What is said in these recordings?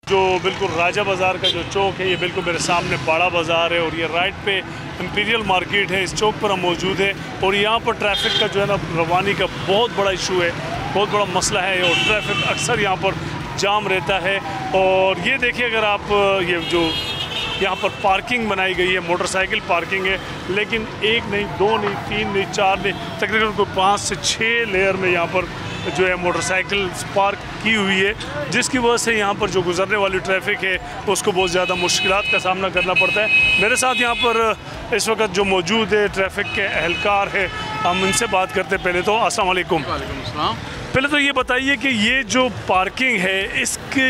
जो बिल्कुल राजा बाज़ार का जो चौक है, ये बिल्कुल मेरे सामने बड़ा बाज़ार है और ये राइट पे इंपीरियल मार्केट है। इस चौक पर हम मौजूद है और यहाँ पर ट्रैफिक का जो है ना रवानी का बहुत बड़ा इशू है, बहुत बड़ा मसला है और ट्रैफिक अक्सर यहाँ पर जाम रहता है। और ये देखिए, अगर आप ये जो यहाँ पर पार्किंग बनाई गई है, मोटरसाइकिल पार्किंग है, लेकिन एक नहीं, दो नहीं, तीन नहीं, चार नहीं, तकरीबन कोई 5 से 6 लेयर में यहाँ पर जो है मोटरसाइकिल पार्क की हुई है, जिसकी वजह से यहाँ पर जो गुजरने वाली ट्रैफिक है उसको बहुत ज़्यादा मुश्किलात का सामना करना पड़ता है। मेरे साथ यहाँ पर इस वक्त जो मौजूद है ट्रैफिक के एहलकार है, हम इनसे बात करते हैं। पहले तो अस्सलाम वालेकुम। वालेकुम अस्सलाम। पहले तो ये बताइए कि ये जो पार्किंग है इसकी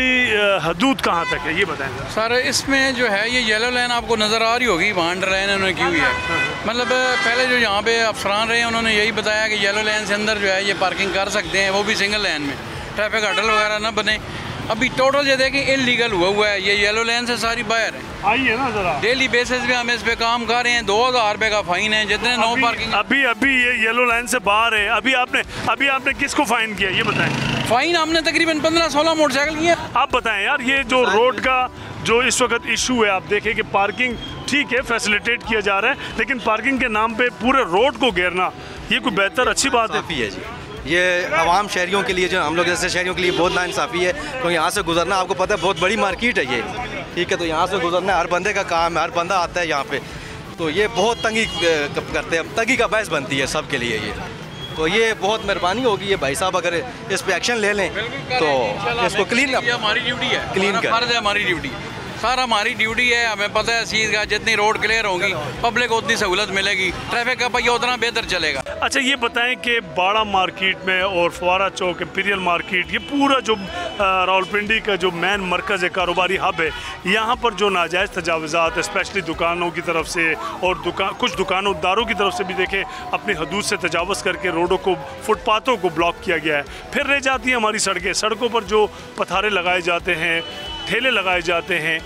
हदूद कहाँ तक है, ये बताएं सर। इसमें जो है ये येलो लाइन आपको नज़र आ रही होगी, वहाँ अंडर लाइन उन्होंने की हुई है। मतलब पहले जो यहाँ पे अफसरान रहे हैं उन्होंने यही बताया कि येलो लाइन से अंदर जो है ये पार्किंग कर सकते हैं, वो भी सिंगल लाइन में, ट्रैफिक हडल वगैरह ना बने। अभी टोटल ये देखें इलीगल हुआ है, ये येलो लाइन से सारी बाहर है। आइए ना ज़रा, डेली बेसिस पे हम इस पे काम कर रहे हैं। 2000 रुपये का फाइन है जितने नो पार्किंग। अभी ये येलो लाइन से बाहर है। अभी आपने किसको फाइन किया, ये बताएं। फाइन हमने तकरीबन 15-16 मोटरसाइकिल किए। आप बताएं यार, ये जो रोड का जो इस वक्त इशू है, आप देखें कि पार्किंग ठीक है, फैसिलिटेट किया जा रहा है, लेकिन पार्किंग के नाम पे पूरे रोड को घेरना, ये कोई बेहतर अच्छी बात है जी। ये आवाम शहरियों के लिए, जो हम लोग जैसे शहरियों के लिए बहुत नाइंसाफ़ी है। तो यहाँ से गुजरना, आपको पता है बहुत बड़ी मार्केट है ये, ठीक है, तो यहाँ से गुजरना हर बंदे का काम है, हर बंदा आता है यहाँ पे, तो ये बहुत तंगी करते हैं, तंगी का बायस बनती है सब के लिए ये। तो ये बहुत मेहरबानी होगी, ये भाई साहब अगर इस पे एक्शन ले लें तो इसको क्लीन हमारी ड्यूटी है, क्लीन कर, फर्ज है हमारी ड्यूटी, सारा हमारी ड्यूटी है। हमें पता है इस चीज़ का, जितनी रोड क्लियर होंगी पब्लिक को उतनी सहूलत मिलेगी, ट्रैफिक का पहिया उतना बेहतर चलेगा। अच्छा, ये बताएं कि बाड़ा मार्केट में और फवारा चौक, इंपीरियल मार्केट, ये पूरा जो रावलपिंडी का जो मेन मरकज़ है, कारोबारी हब है, यहाँ पर जो नाजायज़ तजावज़ात स्पेशली दुकानों की तरफ से और कुछ दुकानदारों की तरफ से भी देखें अपनी हदूद से तजावज़ करके रोडों को, फुटपाथों को ब्लॉक किया गया है। फिर रह जाती हैं हमारी सड़कें, सड़कों पर जो पथारे लगाए जाते हैं, ठेले लगाए जाते हैं।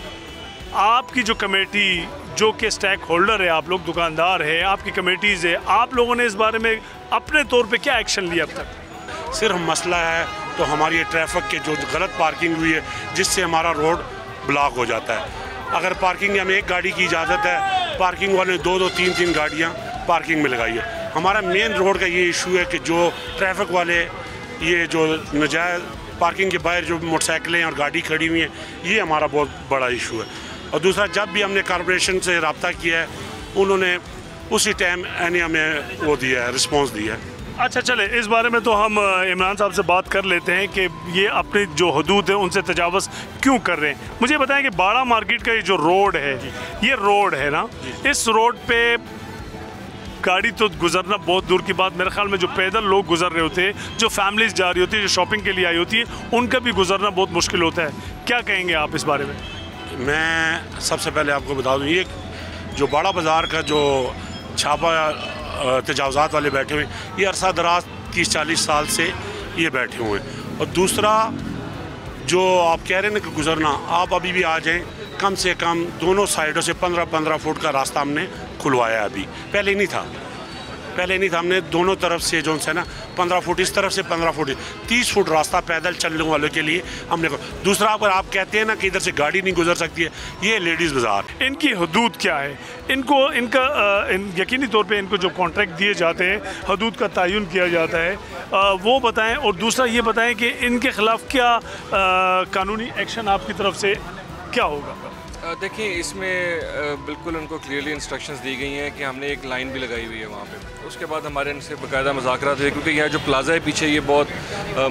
आपकी जो कमेटी, जो कि स्टैक होल्डर है, आप लोग दुकानदार हैं, आपकी कमेटीज़ है, आप लोगों ने इस बारे में अपने तौर पे क्या एक्शन लिया अब तक? सिर्फ मसला है तो हमारी ये ट्रैफिक के जो गलत पार्किंग हुई है, जिससे हमारा रोड ब्लॉक हो जाता है। अगर पार्किंग हमें एक गाड़ी की इजाज़त है, पार्किंग वाले 2-2, 3-3 गाड़ियाँ पार्किंग में लगाई है। हमारा मेन रोड का ये इशू है कि जो ट्रैफिक वाले ये जो नजायज़ पार्किंग के बाहर जो मोटरसाइकिलें और गाड़ी खड़ी हुई हैं, ये हमारा बहुत बड़ा इशू है। और दूसरा, जब भी हमने कॉर्पोरेशन से रब्ता किया है, उन्होंने उसी टाइम हमें वो दिया है, रिस्पॉन्स दिया है। अच्छा, चले इस बारे में तो हम इमरान साहब से बात कर लेते हैं कि ये अपनी जो हदूद है उनसे तजावज़ क्यों कर रहे हैं। मुझे बताएं कि बाड़ा मार्केट का ये जो रोड है, ये रोड है ना, इस रोड पे गाड़ी तो गुजरना बहुत दूर की बात, मेरे ख्याल में जो पैदल लोग गुजर रहे होते हैं, जो फैमिलीज जा रही होती है, जो शॉपिंग के लिए आई होती है, उनका भी गुजरना बहुत मुश्किल होता है। क्या कहेंगे आप इस बारे में? मैं सबसे पहले आपको बता दूँ, ये जो बड़ा बाज़ार का जो छापा तजावज़ात वाले बैठे हुए, ये अरसा दराज 30-40 साल से ये बैठे हुए हैं। और दूसरा, जो आप कह रहे हैं ना कि गुजरना, आप अभी भी आ जाएँ, कम से कम दोनों साइडों से 15-15 फुट का रास्ता हमने खुलवाया। अभी पहले नहीं था, हमने दोनों तरफ से जो है ना 15 फुट इस तरफ से, 15 फुट 30 फुट रास्ता पैदल चलने वालों के लिए हमने। दूसरा, अगर आप कहते हैं ना कि इधर से गाड़ी नहीं गुजर सकती है, ये लेडीज़ बाज़ार, इनकी हदूद क्या है? इनका यकीनी तौर पे इनको जो कॉन्ट्रैक्ट दिए जाते हैं, हदूद का तयन किया जाता है, वो बताएं। और दूसरा ये बताएं कि इनके ख़िलाफ़ क्या कानूनी एक्शन आपकी तरफ से क्या होगा? देखिए, इसमें बिल्कुल उनको क्लियरली इंस्ट्रक्शंस दी गई हैं कि हमने एक लाइन भी लगाई हुई है वहाँ पे। उसके बाद हमारे इनसे बाकायदा मुज़ाकरात हुए, क्योंकि यह जो प्लाज़ा है पीछे, ये बहुत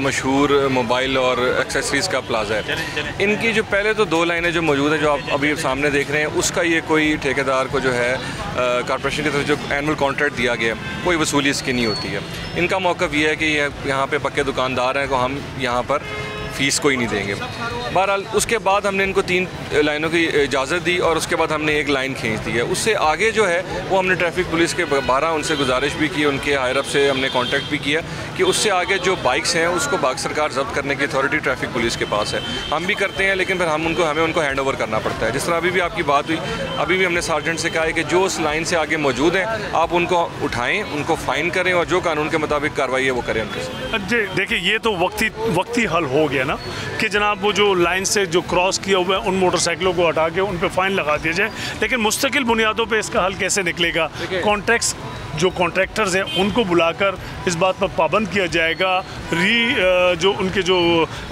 मशहूर मोबाइल और एक्सेसरीज़ का प्लाज़ा है। इनकी जो पहले तो 2 लाइनें जो मौजूद हैं, जो आप अभी सामने देख रहे हैं, उसका ये कोई ठेकेदार को जो है कॉर्पोरेशन की तरफ जो एनुअल कॉन्ट्रैक्ट दिया गया, कोई वसूली इसकी नहीं होती है। इनका मौक़िफ़ ये है कि यहाँ पर पक्के दुकानदार हैं, तो हम यहाँ पर फ़ीस कोई नहीं देंगे। बहरहाल उसके बाद हमने इनको 3 लाइनों की इजाज़त दी और उसके बाद हमने एक लाइन खींच दी है। उससे आगे जो है वो हमने ट्रैफिक पुलिस के 12 उनसे गुजारिश भी की, उनके हायर अप से हमने कांटेक्ट भी किया कि उससे आगे जो बाइक्स हैं उसको बाग सरकार जब्त करने की अथॉरिटी ट्रैफिक पुलिस के पास है। हम भी करते हैं, लेकिन फिर हमें उनको हैंड ओवर करना पड़ता है। जिस तरह अभी भी आपकी बात हुई, अभी भी हमने सार्जेंट से कहा है कि जो उस लाइन से आगे मौजूद हैं आप उनको उठाएँ, उनको फ़ाइन करें और जो कानून के मुताबिक कार्रवाई है वो करें उनके साथ। देखिए, ये तो वक्ती हल हो गया ना कि जनाब वो जो लाइन से जो क्रॉस किया हुआ है उन मोटरसाइकिलों को हटा के उन पे फ़ाइन लगा दिया जाए, लेकिन मुस्तकिल बुनियादों पे इसका हल कैसे निकलेगा? कॉन्ट्रैक्ट्स जो कॉन्ट्रैक्टर्स हैं उनको बुलाकर इस बात पर पाबंद किया जाएगा, जो उनके जो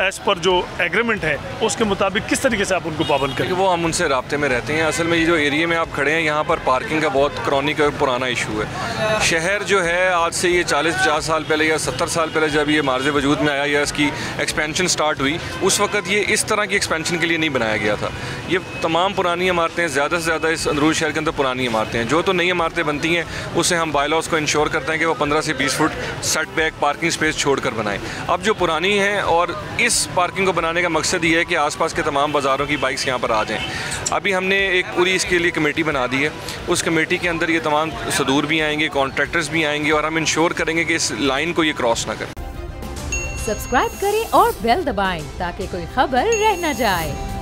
एज़ पर जो एग्रीमेंट है उसके मुताबिक किस तरीके से आप उनको पाबंद करें? वो हम उनसे राब्ते में रहते हैं। असल में ये जो एरिया में आप खड़े हैं यहाँ पर पार्किंग का बहुत क्रॉनिक और पुराना इशू है। शहर जो है आज से ये 40-50 साल पहले या 70 साल पहले जब ये मार्ज़ वजूद में आया या इसकी एक्सपेंशन स्टार्ट हुई, उस वक्त ये इस तरह की एक्सपेंशन के लिए नहीं बनाया गया था। ये तमाम पुरानी इमारतें, ज़्यादा से ज़्यादा इस अंदरून शहर के अंदर पुरानी इमारतें हैं। जो तो नई इमारतें बनती हैं उससे हम बायलॉज को इंश्योर करते हैं कि वो 15 से 20 foot set back parking space छोड़कर बनाएं। अब जो पुरानी हैं, और इस पार्किंग को बनाने का मकसद ये है कि आसपास के तमाम बाज़ारों की बाइक्स यहाँ पर आ जाएं। अभी हमने एक पूरी इसके लिए कमेटी बना दी है। उस कमेटी के अंदर ये तमाम सदूर भी आएंगे, कॉन्ट्रैक्टर्स भी आएंगे, और हम इंश्योर करेंगे कि इस लाइन को ये क्रॉस ना करें। सब्सक्राइब करें और बेल दबाएं ताकि कोई खबर रह न जाए।